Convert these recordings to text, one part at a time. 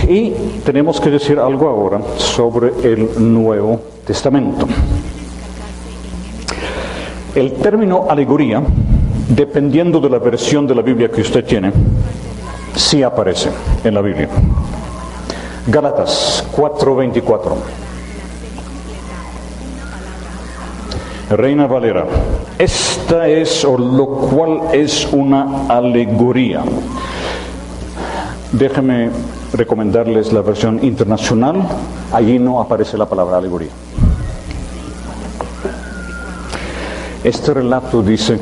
Y tenemos que decir algo ahora sobre el Nuevo Testamento. El término alegoría, dependiendo de la versión de la Biblia que usted tiene, sí aparece en la Biblia. Gálatas 4:24. Reina Valera. Esta es, o lo cual es una alegoría. Déjenme recomendarles la versión internacional. Allí no aparece la palabra alegoría. Este relato dice,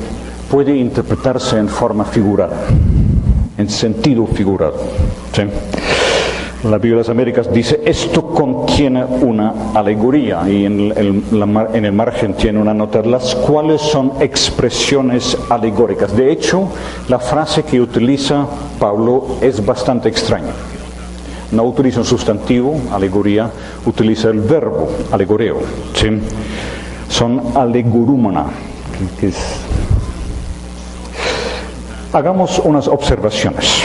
puede interpretarse en forma figurada, en sentido figurado. ¿Sí? La Biblia de las Américas dice, esto contiene una alegoría, y en el margen tiene una nota, las cuales son expresiones alegóricas. De hecho, la frase que utiliza Pablo es bastante extraña. No utiliza un sustantivo, alegoría, utiliza el verbo, alegoreo. ¿Sí? Son alegorúmena. Hagamos unas observaciones.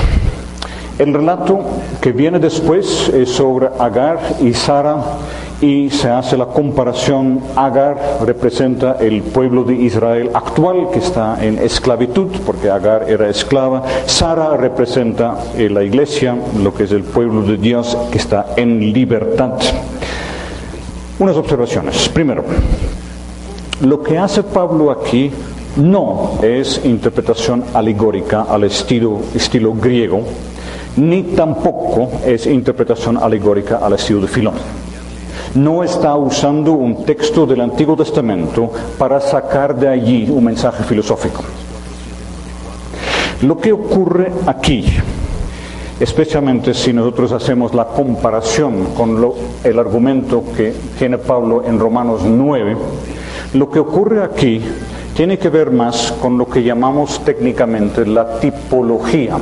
El relato que viene después es sobre Agar y Sara, y se hace la comparación. Agar representa el pueblo de Israel actual que está en esclavitud, porque Agar era esclava. Sara representa la iglesia, lo que es el pueblo de Dios que está en libertad. Unas observaciones. Primero, lo que hace Pablo aquí no es interpretación alegórica al estilo griego, ni tampoco es interpretación alegórica al estilo de Filón. No está usando un texto del Antiguo Testamento para sacar de allí un mensaje filosófico. Lo que ocurre aquí, especialmente si nosotros hacemos la comparación con el argumento que tiene Pablo en Romanos 9, lo que ocurre aquí tiene que ver más con lo que llamamos técnicamente la tipología.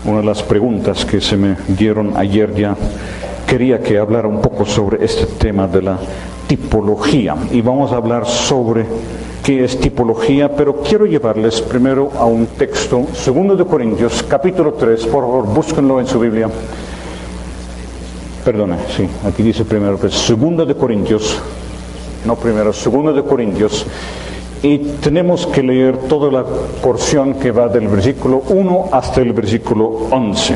Una de las preguntas que se me dieron ayer, ya quería que hablara un poco sobre este tema de la tipología, y vamos a hablar sobre qué es tipología, pero quiero llevarles primero a un texto, 2 de Corintios, capítulo 3, por favor, búsquenlo en su Biblia. Perdone, sí, aquí dice primero, pues 2 de Corintios, no primero, 2 de Corintios, y tenemos que leer toda la porción que va del versículo 1 hasta el versículo 11,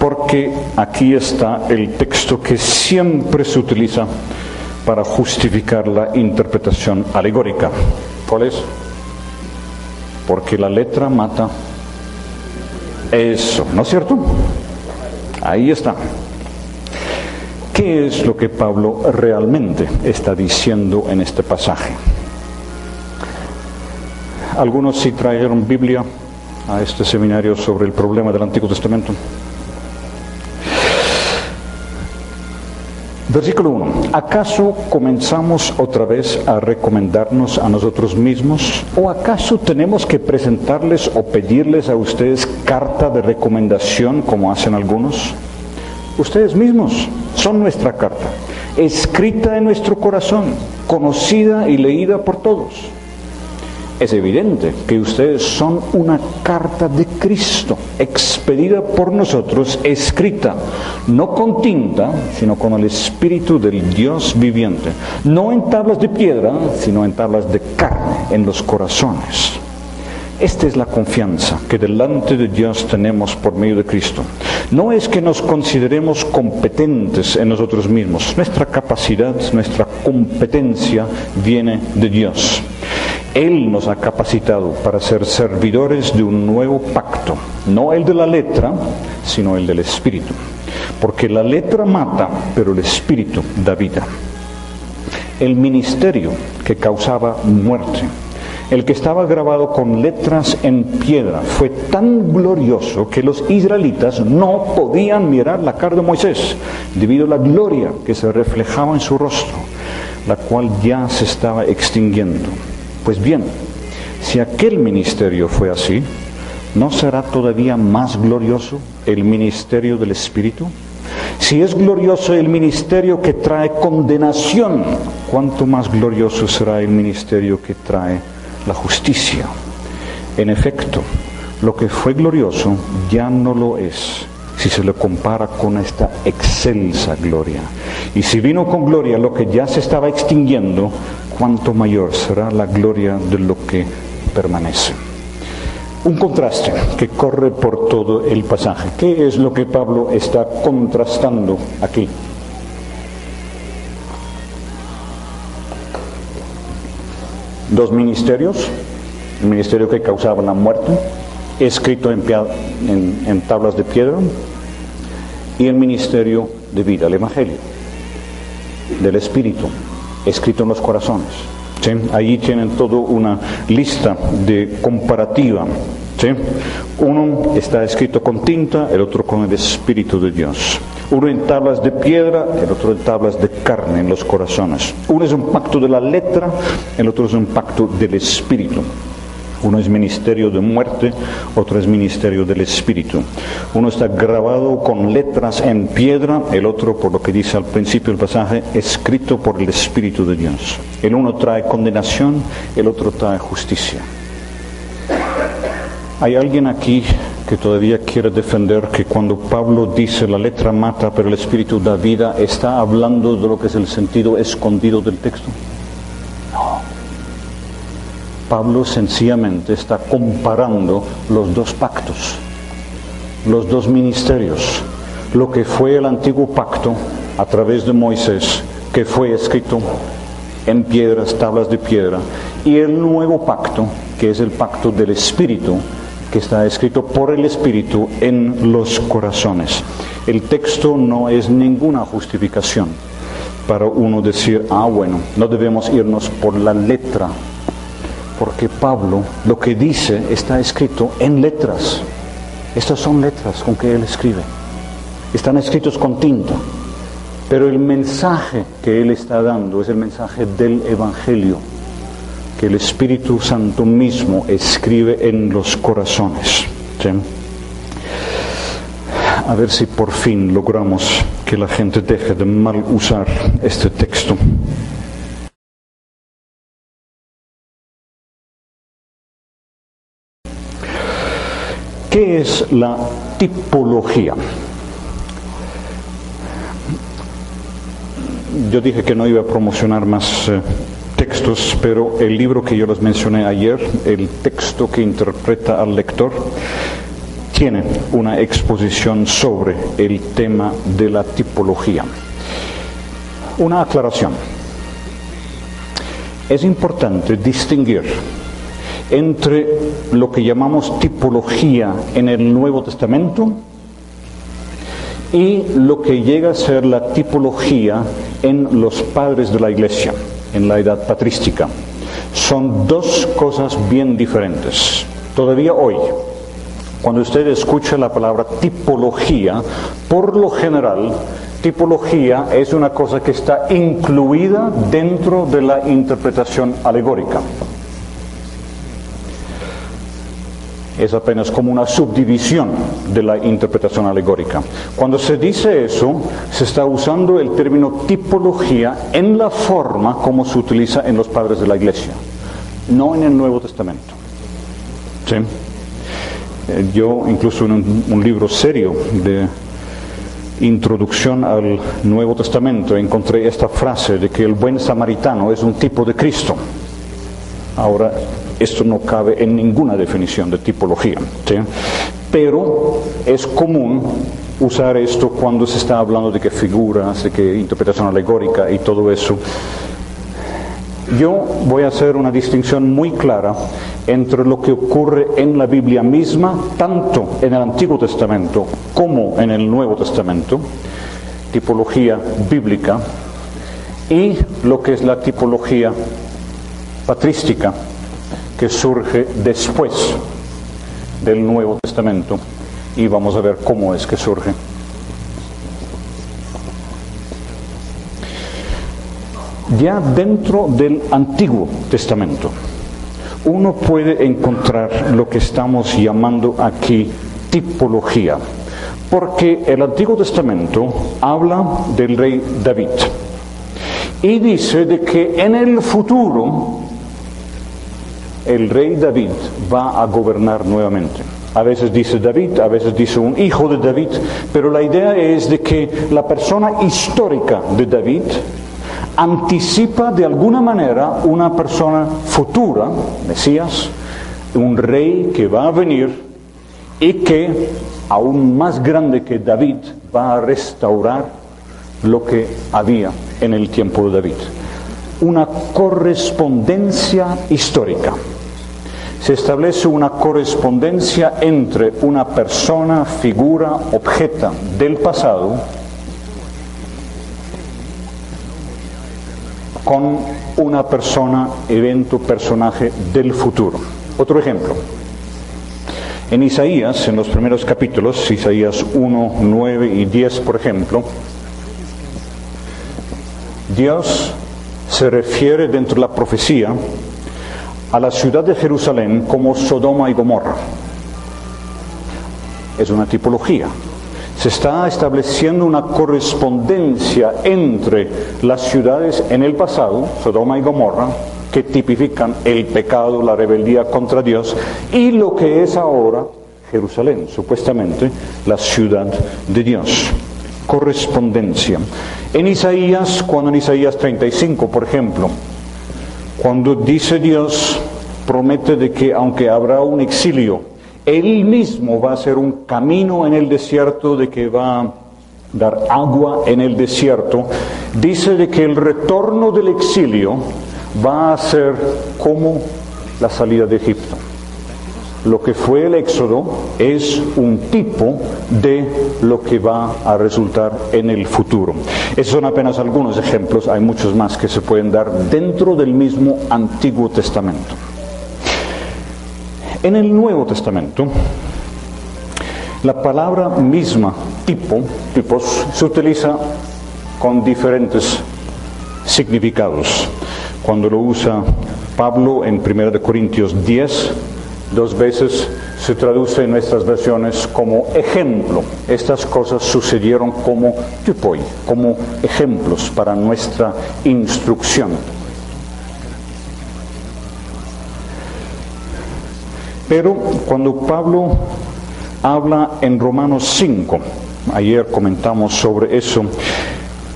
porque aquí está el texto que siempre se utiliza para justificar la interpretación alegórica. ¿Cuál es? Porque la letra mata. Eso, ¿no es cierto? Ahí está. ¿Qué es lo que Pablo realmente está diciendo en este pasaje? Algunos sí trajeron Biblia a este seminario sobre el problema del Antiguo Testamento. Versículo 1. ¿Acaso comenzamos otra vez a recomendarnos a nosotros mismos? ¿O acaso tenemos que presentarles o pedirles a ustedes carta de recomendación como hacen algunos? Ustedes mismos son nuestra carta, escrita en nuestro corazón, conocida y leída por todos. Es evidente que ustedes son una carta de Cristo, expedida por nosotros, escrita, no con tinta, sino con el Espíritu del Dios viviente, no en tablas de piedra, sino en tablas de carne, en los corazones. Esta es la confianza que delante de Dios tenemos por medio de Cristo. No es que nos consideremos competentes en nosotros mismos. Nuestra capacidad, nuestra competencia viene de Dios. Él nos ha capacitado para ser servidores de un nuevo pacto, no el de la letra, sino el del Espíritu. Porque la letra mata, pero el Espíritu da vida. El ministerio que causaba muerte, el que estaba grabado con letras en piedra, fue tan glorioso que los israelitas no podían mirar la cara de Moisés, debido a la gloria que se reflejaba en su rostro, la cual ya se estaba extinguiendo. Pues bien, si aquel ministerio fue así, ¿no será todavía más glorioso el ministerio del Espíritu? Si es glorioso el ministerio que trae condenación, ¿cuánto más glorioso será el ministerio que trae la justicia? En efecto, lo que fue glorioso ya no lo es si se le compara con esta excelsa gloria. Y si vino con gloria lo que ya se estaba extinguiendo, cuánto mayor será la gloria de lo que permanece. Un contraste que corre por todo el pasaje. ¿Qué es lo que Pablo está contrastando aquí? Dos ministerios, el ministerio que causaba la muerte, escrito en tablas de piedra, y el ministerio de vida, el Evangelio, del Espíritu, escrito en los corazones. ¿Sí? Allí tienen toda una lista de comparativa. ¿Sí? Uno está escrito con tinta, el otro con el Espíritu de Dios. Uno en tablas de piedra, el otro en tablas de carne en los corazones. Uno es un pacto de la letra, el otro es un pacto del Espíritu. Uno es ministerio de muerte, otro es ministerio del Espíritu. Uno está grabado con letras en piedra, el otro, por lo que dice al principio del pasaje, escrito por el Espíritu de Dios. El uno trae condenación, el otro trae justicia. ¿Hay alguien aquí que todavía quiere defender que cuando Pablo dice la letra mata pero el Espíritu da vida, está hablando de lo que es el sentido escondido del texto? No. Pablo sencillamente está comparando los dos pactos, los dos ministerios, lo que fue el antiguo pacto a través de Moisés, que fue escrito en piedras, tablas de piedra, y el nuevo pacto, que es el pacto del Espíritu, que está escrito por el Espíritu en los corazones. El texto no es ninguna justificación para uno decir, bueno, no debemos irnos por la letra, porque Pablo lo que dice está escrito en letras. Estas son letras con que él escribe. Están escritos con tinta. Pero el mensaje que él está dando es el mensaje del Evangelio, que el Espíritu Santo mismo escribe en los corazones. ¿Sí? A ver si por fin logramos que la gente deje de mal usar este texto. ¿Qué es la tipología? Yo dije que no iba a promocionar más textos, pero el libro que yo les mencioné ayer, el texto que interpreta al lector, tiene una exposición sobre el tema de la tipología. Una aclaración. Es importante distinguir entre lo que llamamos tipología en el Nuevo Testamento y lo que llega a ser la tipología en los padres de la Iglesia, en la edad patrística. Son dos cosas bien diferentes. Todavía hoy, cuando usted escucha la palabra tipología, por lo general, tipología es una cosa que está incluida dentro de la interpretación alegórica. Es apenas como una subdivisión de la interpretación alegórica. Cuando se dice eso, se está usando el término tipología en la forma como se utiliza en los padres de la Iglesia, no en el Nuevo Testamento. ¿Sí? Yo incluso en un libro serio de introducción al Nuevo Testamento encontré esta frase de que el buen samaritano es un tipo de Cristo. Ahora, esto no cabe en ninguna definición de tipología, ¿sí? Pero es común usar esto cuando se está hablando de que figuras, de que interpretación alegórica y todo eso. Yo voy a hacer una distinción muy clara entre lo que ocurre en la Biblia misma, tanto en el Antiguo Testamento como en el Nuevo Testamento, tipología bíblica, y lo que es la tipología patrística, que surge después del Nuevo Testamento, y vamos a ver cómo es que surge. Ya dentro del Antiguo Testamento, uno puede encontrar lo que estamos llamando aquí tipología, porque el Antiguo Testamento habla del rey David, y dice de que en el futuro el rey David va a gobernar nuevamente. A veces dice David, a veces dice un hijo de David, pero la idea es de que la persona histórica de David anticipa de alguna manera una persona futura, Mesías, un rey que va a venir y que, aún más grande que David, va a restaurar lo que había en el tiempo de David. Una correspondencia histórica. Se establece una correspondencia entre una persona, figura, objeto del pasado con una persona, evento, personaje del futuro. Otro ejemplo. En Isaías, en los primeros capítulos, Isaías 1, 9 y 10, por ejemplo, Dios se refiere dentro de la profecía a la ciudad de Jerusalén como Sodoma y Gomorra. Es una tipología. Se está estableciendo una correspondencia entre las ciudades en el pasado, Sodoma y Gomorra, que tipifican el pecado, la rebeldía contra Dios, y lo que es ahora Jerusalén, supuestamente la ciudad de Dios. Correspondencia. En Isaías, cuando en Isaías 35, por ejemplo, cuando dice Dios, promete de que aunque habrá un exilio, Él mismo va a hacer un camino en el desierto, de que va a dar agua en el desierto, dice de que el retorno del exilio va a ser como la salida de Egipto. Lo que fue el éxodo es un tipo de lo que va a resultar en el futuro. Esos son apenas algunos ejemplos, hay muchos más que se pueden dar dentro del mismo Antiguo Testamento. En el Nuevo Testamento, la palabra misma, tipos, se utiliza con diferentes significados. Cuando lo usa Pablo en 1 Corintios 10, 2 veces se traduce en nuestras versiones como ejemplo. Estas cosas sucedieron como typoi, como ejemplos para nuestra instrucción. Pero cuando Pablo habla en Romanos 5, ayer comentamos sobre eso,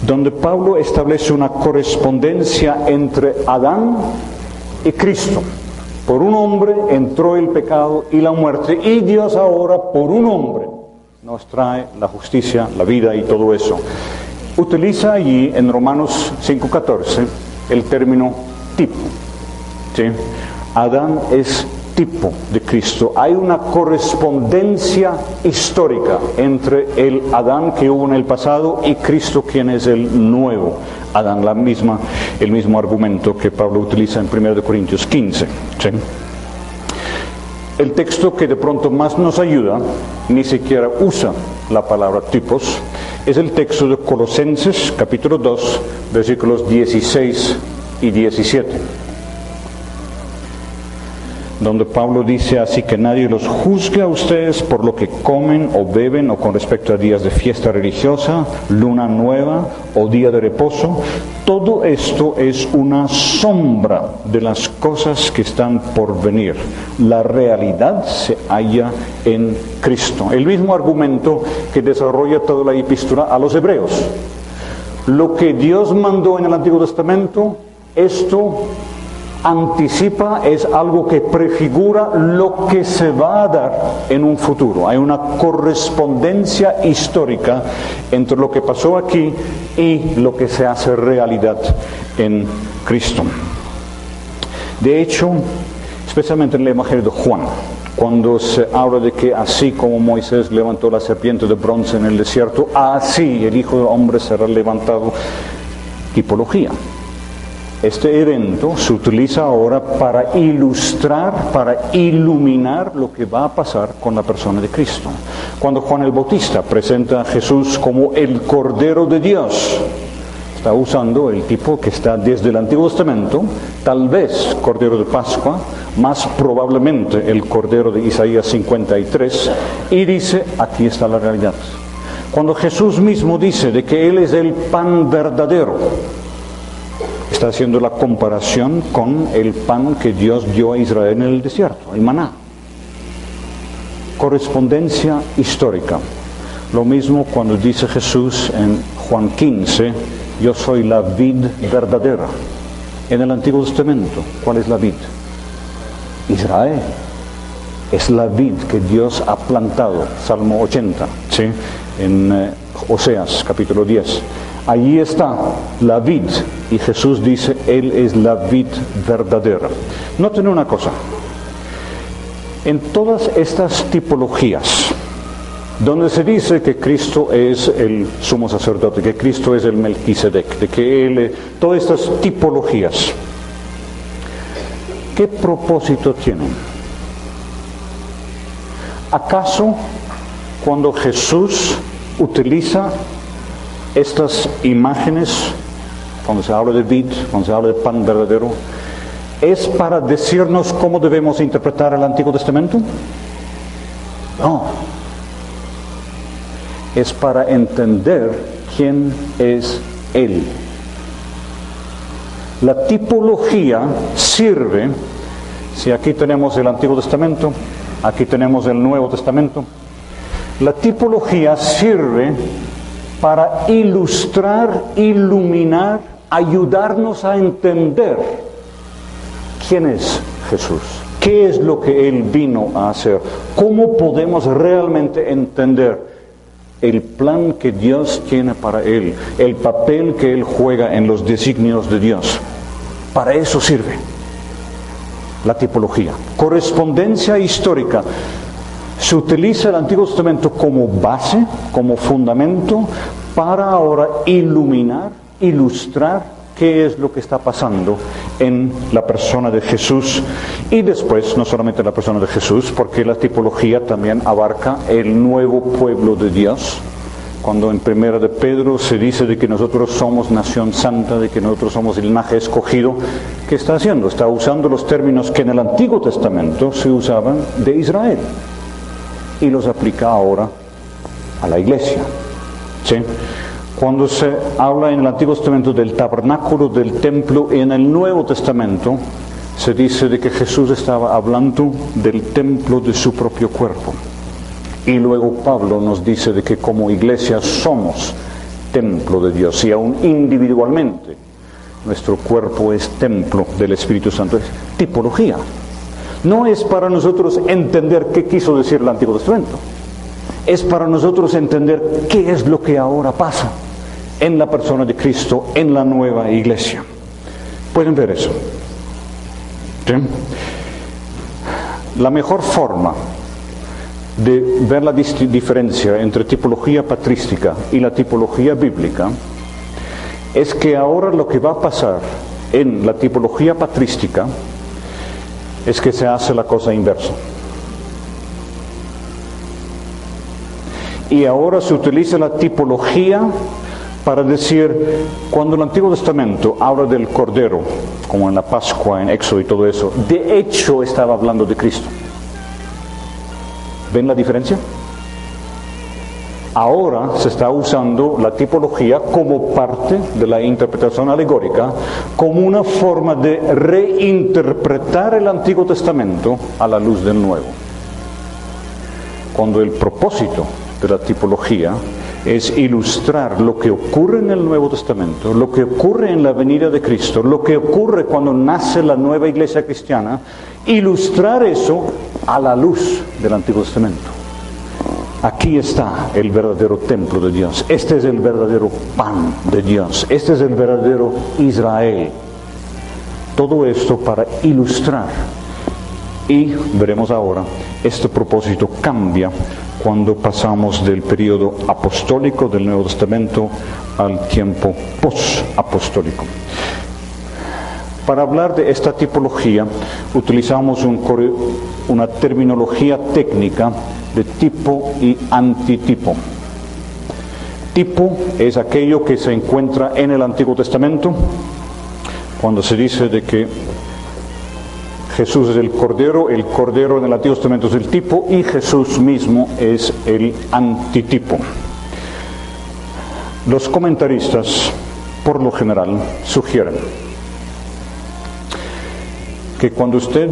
donde Pablo establece una correspondencia entre Adán y Cristo. Por un hombre entró el pecado y la muerte, y Dios ahora por un hombre nos trae la justicia, la vida y todo eso. Utiliza allí en Romanos 5:14 el término tipo. ¿Sí? Adán es tipo de Cristo. Hay una correspondencia histórica entre el Adán que hubo en el pasado y Cristo, quien es el nuevo Adán, el mismo argumento que Pablo utiliza en 1 Corintios 15. ¿Sí? El texto que de pronto más nos ayuda, ni siquiera usa la palabra tipos, es el texto de Colosenses, capítulo 2, versículos 16 y 17. Donde Pablo dice: así que nadie los juzgue a ustedes por lo que comen o beben, o con respecto a días de fiesta religiosa, luna nueva o día de reposo. Todo esto es una sombra de las cosas que están por venir. La realidad se halla en Cristo. El mismo argumento que desarrolla toda la epístola a los hebreos. Lo que Dios mandó en el Antiguo Testamento, esto anticipa, es algo que prefigura lo que se va a dar en un futuro. Hay una correspondencia histórica entre lo que pasó aquí y lo que se hace realidad en Cristo. De hecho, especialmente en el Evangelio de Juan, cuando se habla de que así como Moisés levantó la serpiente de bronce en el desierto, así el Hijo del Hombre será levantado. Tipología. Este evento se utiliza ahora para ilustrar, para iluminar lo que va a pasar con la persona de Cristo. Cuando Juan el Bautista presenta a Jesús como el Cordero de Dios, está usando el tipo que está desde el Antiguo Testamento, tal vez Cordero de Pascua, más probablemente el Cordero de Isaías 53, y dice: aquí está la realidad. Cuando Jesús mismo dice de que Él es el pan verdadero, está haciendo la comparación con el pan que Dios dio a Israel en el desierto, el maná. correspondencia histórica. Lo mismo cuando dice Jesús en Juan 15, yo soy la vid verdadera. En el Antiguo Testamento, ¿cuál es la vid? Israel. Es la vid que Dios ha plantado, Salmo 80, ¿sí? En Oseas, capítulo 10. Allí está la vid, y Jesús dice, Él es la vid verdadera. Noten una cosa, en todas estas tipologías, donde se dice que Cristo es el sumo sacerdote, que Cristo es el Melquisedec, de que Él, todas estas tipologías, ¿qué propósito tienen? ¿Acaso cuando Jesús utiliza estas imágenes, cuando se habla de vid, cuando se habla de pan verdadero, es para decirnos cómo debemos interpretar el Antiguo Testamento? No. Es para entender quién es Él. La tipología sirve, si aquí tenemos el Antiguo Testamento, aquí tenemos el Nuevo Testamento, la tipología sirve para ilustrar, iluminar, ayudarnos a entender quién es Jesús, qué es lo que Él vino a hacer, cómo podemos realmente entender el plan que Dios tiene para Él, el papel que Él juega en los designios de Dios. Para eso sirve la tipología. Correspondencia histórica. Se utiliza el Antiguo Testamento como base, como fundamento, para ahora iluminar, ilustrar qué es lo que está pasando en la persona de Jesús. Y después, no solamente la persona de Jesús, porque la tipología también abarca el nuevo pueblo de Dios. Cuando en Primera de Pedro se dice de que nosotros somos nación santa, de que nosotros somos el linaje escogido, ¿qué está haciendo? Está usando los términos que en el Antiguo Testamento se usaban de Israel y los aplica ahora a la iglesia. ¿Sí? Cuando se habla en el Antiguo Testamento del tabernáculo, del templo, en el Nuevo Testamento se dice de que Jesús estaba hablando del templo de su propio cuerpo. Y luego Pablo nos dice de que como iglesia somos templo de Dios, y aún individualmente nuestro cuerpo es templo del Espíritu Santo. Es tipología. No es para nosotros entender qué quiso decir el Antiguo Testamento. Es para nosotros entender qué es lo que ahora pasa en la persona de Cristo, en la nueva iglesia. ¿Pueden ver eso? ¿Sí? La mejor forma de ver la diferencia entre tipología patrística y la tipología bíblica es que ahora lo que va a pasar en la tipología patrística es que se hace la cosa inversa. Y ahora se utiliza la tipología para decir, cuando el Antiguo Testamento habla del Cordero, como en la Pascua, en Éxodo y todo eso, de hecho estaba hablando de Cristo. ¿Ven la diferencia? Ahora se está usando la tipología como parte de la interpretación alegórica, como una forma de reinterpretar el Antiguo Testamento a la luz del Nuevo. Cuando el propósito de la tipología es ilustrar lo que ocurre en el Nuevo Testamento, lo que ocurre en la venida de Cristo, lo que ocurre cuando nace la nueva iglesia cristiana, ilustrar eso a la luz del Antiguo Testamento. Aquí está el verdadero templo de Dios. Este es el verdadero pan de Dios. Este es el verdadero Israel. Todo esto para ilustrar. Y veremos ahora, este propósito cambia cuando pasamos del periodo apostólico del Nuevo Testamento al tiempo post-apostólico. Para hablar de esta tipología utilizamos una terminología técnica de tipo y antitipo. Tipo es aquello que se encuentra en el Antiguo Testamento, cuando se dice de que Jesús es el Cordero en el Antiguo Testamento es el tipo y Jesús mismo es el antitipo. Los comentaristas, por lo general, sugieren que cuando usted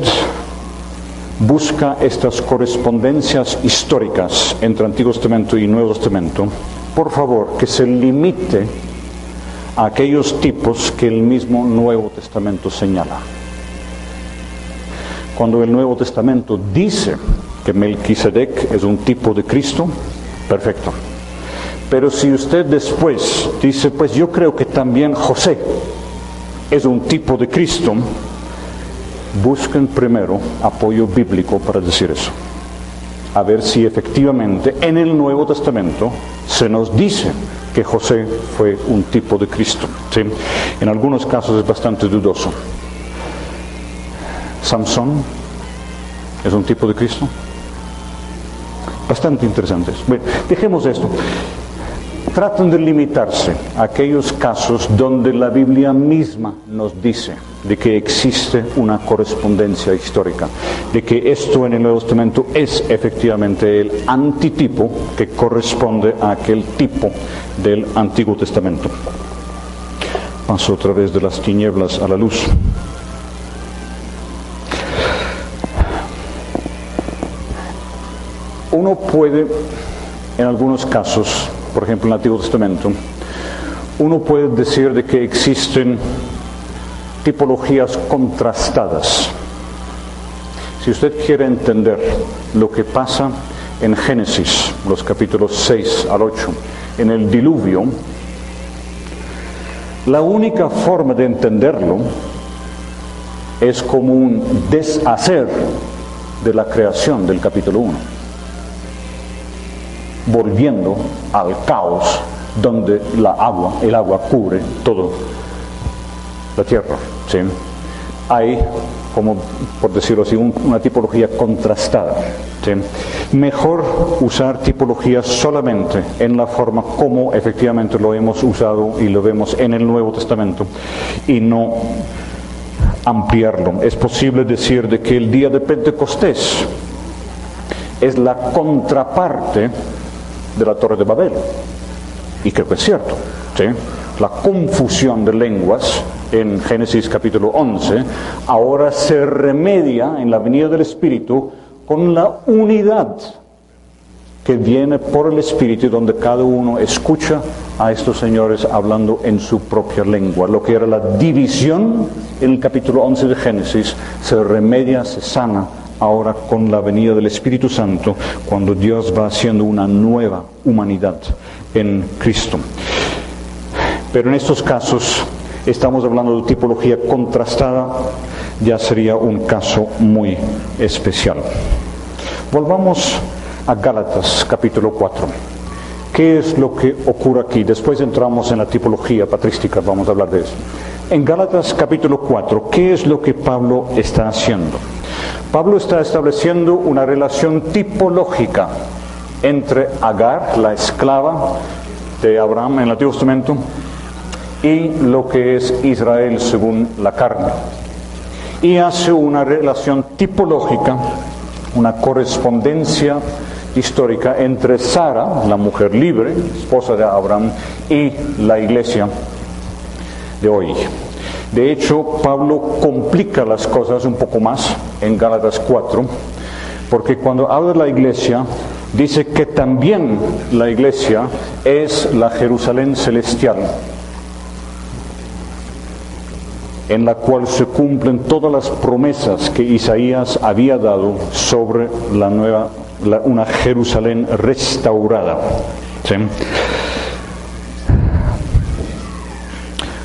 busca estas correspondencias históricas entre Antiguo Testamento y Nuevo Testamento, por favor, que se limite a aquellos tipos que el mismo Nuevo Testamento señala. Cuando el Nuevo Testamento dice que Melquisedec es un tipo de Cristo, perfecto. Pero si usted después dice, pues yo creo que también José es un tipo de Cristo, busquen primero apoyo bíblico para decir eso. A ver si efectivamente en el Nuevo Testamento se nos dice que José fue un tipo de Cristo, ¿sí? En algunos casos es bastante dudoso. Samson es un tipo de Cristo. Bastante interesantes. Bueno, dejemos esto. Traten de limitarse a aquellos casos donde la Biblia misma nos dice de que existe una correspondencia histórica, de que esto en el Nuevo Testamento es efectivamente el antitipo que corresponde a aquel tipo del Antiguo Testamento. Paso otra vez de las tinieblas a la luz. Uno puede, en algunos casos, por ejemplo en el Antiguo Testamento, uno puede decir de que existen tipologías contrastadas. Si usted quiere entender lo que pasa en Génesis, los capítulos 6 al 8, en el diluvio, la única forma de entenderlo es como un deshacer de la creación del capítulo 1. Volviendo al caos donde el agua cubre todo la tierra, ¿sí? Hay, como por decirlo así, una tipología contrastada, ¿sí? Mejor usar tipologías solamente en la forma como efectivamente lo hemos usado y lo vemos en el Nuevo Testamento y no ampliarlo. Es posible decir de que el día de Pentecostés es la contraparte de la Torre de Babel, y creo que es cierto, ¿sí? La confusión de lenguas en Génesis capítulo 11 ahora se remedia en la venida del Espíritu con la unidad que viene por el Espíritu, donde cada uno escucha a estos señores hablando en su propia lengua. Lo que era la división en el capítulo 11 de Génesis se remedia, se sana ahora con la venida del Espíritu Santo, cuando Dios va haciendo una nueva humanidad en Cristo. Pero en estos casos estamos hablando de tipología contrastada, ya sería un caso muy especial. Volvamos a Gálatas capítulo 4. ¿Qué es lo que ocurre aquí? Después entramos en la tipología patrística, vamos a hablar de eso. En Gálatas capítulo 4, ¿qué es lo que Pablo está haciendo? Pablo está estableciendo una relación tipológica entre Agar, la esclava de Abraham en el Antiguo Testamento, y lo que es Israel según la carne. Y hace una relación tipológica, una correspondencia histórica entre Sara, la mujer libre, esposa de Abraham, y la iglesia de hoy. De hecho, Pablo complica las cosas un poco más en Gálatas 4, porque cuando habla de la iglesia, dice que también la iglesia es la Jerusalén celestial, en la cual se cumplen todas las promesas que Isaías había dado sobre una Jerusalén restaurada, ¿sí?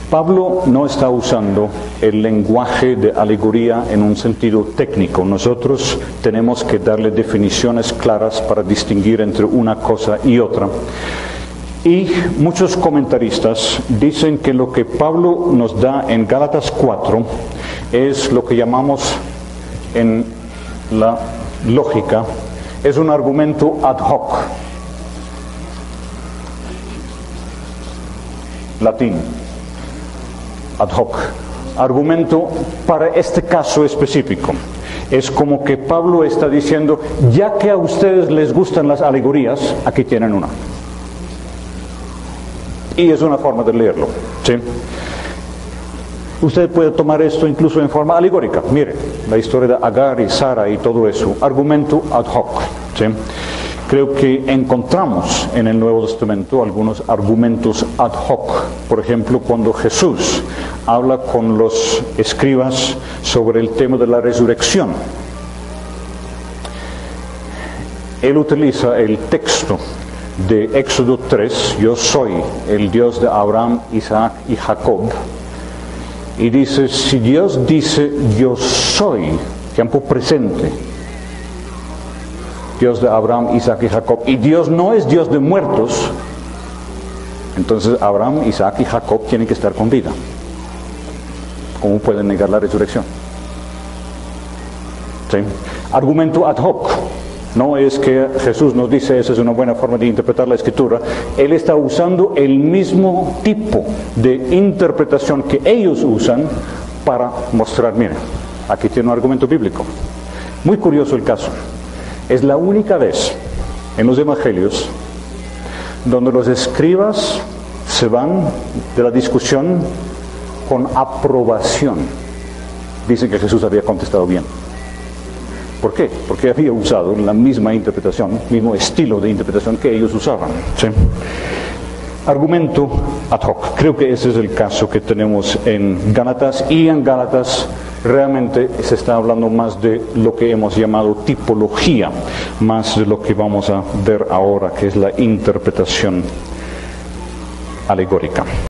Pablo no está usando el lenguaje de alegoría en un sentido técnico. Nosotros tenemos que darle definiciones claras para distinguir entre una cosa y otra. Y muchos comentaristas dicen que lo que Pablo nos da en Gálatas 4 es lo que llamamos en la lógica, es un argumento ad hoc. Latín. Ad hoc, argumento para este caso específico. Es como que Pablo está diciendo, ya que a ustedes les gustan las alegorías, aquí tienen una. Y es una forma de leerlo, ¿sí? Usted puede tomar esto incluso en forma alegórica. Mire, la historia de Agar y Sara y todo eso, argumento ad hoc. ¿Sí? Creo que encontramos en el Nuevo Testamento algunos argumentos ad hoc. Por ejemplo, cuando Jesús habla con los escribas sobre el tema de la resurrección, él utiliza el texto de Éxodo 3, yo soy el Dios de Abraham, Isaac y Jacob, y dice, si Dios dice yo soy, tiempo presente, Dios de Abraham, Isaac y Jacob, y Dios no es Dios de muertos, entonces Abraham, Isaac y Jacob tienen que estar con vida. ¿Cómo pueden negar la resurrección? ¿Sí? Argumento ad hoc. No es que Jesús nos dice, esa es una buena forma de interpretar la Escritura. Él está usando el mismo tipo de interpretación que ellos usan para mostrar, miren, aquí tiene un argumento bíblico. Muy curioso el caso. Es la única vez en los evangelios donde los escribas se van de la discusión con aprobación. Dicen que Jesús había contestado bien. ¿Por qué? Porque había usado la misma interpretación, mismo estilo de interpretación que ellos usaban. ¿Sí? Argumento ad hoc. Creo que ese es el caso que tenemos en Gálatas, y en Gálatas realmente se está hablando más de lo que hemos llamado tipología, más de lo que vamos a ver ahora, que es la interpretación alegórica.